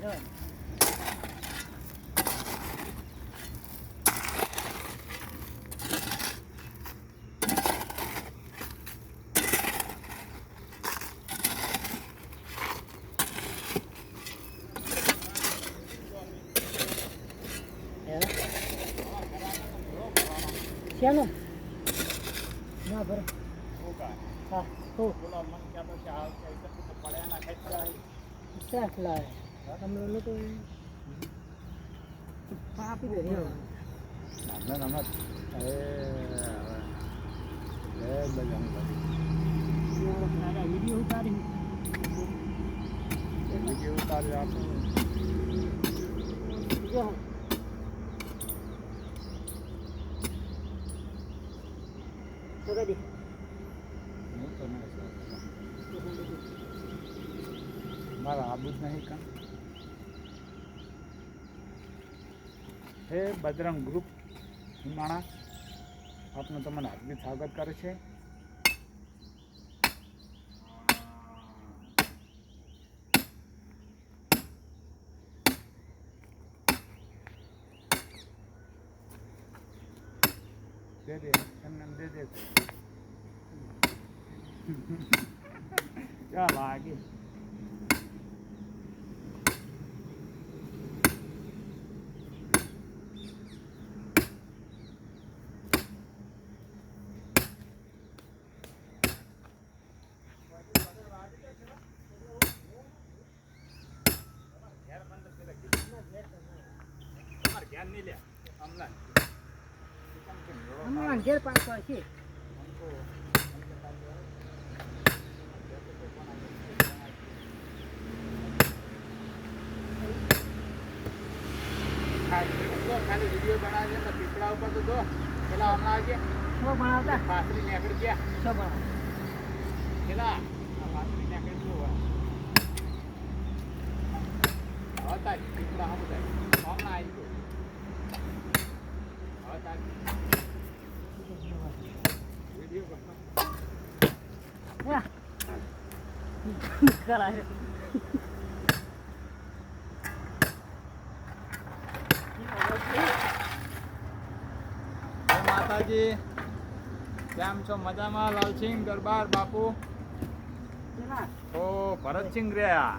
કેનો ના બરો હા તો બોલો મન કે તો ચાલ કે તો પડ્યા ના ખેતરા સાખલા તમને લો તો પાપી દે ના ના અરે એ બજામ કરી સારા વિડિયો ઉતારી વિડિયો ઉતારી આપો જો સગડી હું તો ના મારા આબુ જ નહીં કાં હે બજરંગ ગ્રુપ માણા આપનું તમને હાર્દિક સ્વાગત કરે છે. દે દે એમને દે દે ક્યાં લાગે હમણાં ઘેર પાછો છે ખાલી વિડીયો બનાવે છે પીપળા ઉપર તો પેલા હમણાં આવજે શું બનાવતા પાથરી નીકળી ગયા શું બનાવ પેલા પાથરી નીકળી ગયું હતા પીપળા હમ થાય હમણાં આવી ગયું હતા વિડીયો કરાય માતાજી કેમ છો મજામાં લાલસિંહ દરબાર બાપુ ઓ ભરતસિંહ રહ્યા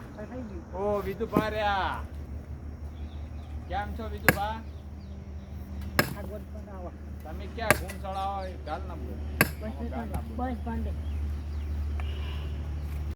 ઓ વિદુભા રહ્યા કેમ છો વિદુભા તમે ક્યાં ગુણ ચડાવો ગાલ ના બોલ બસ પાંડે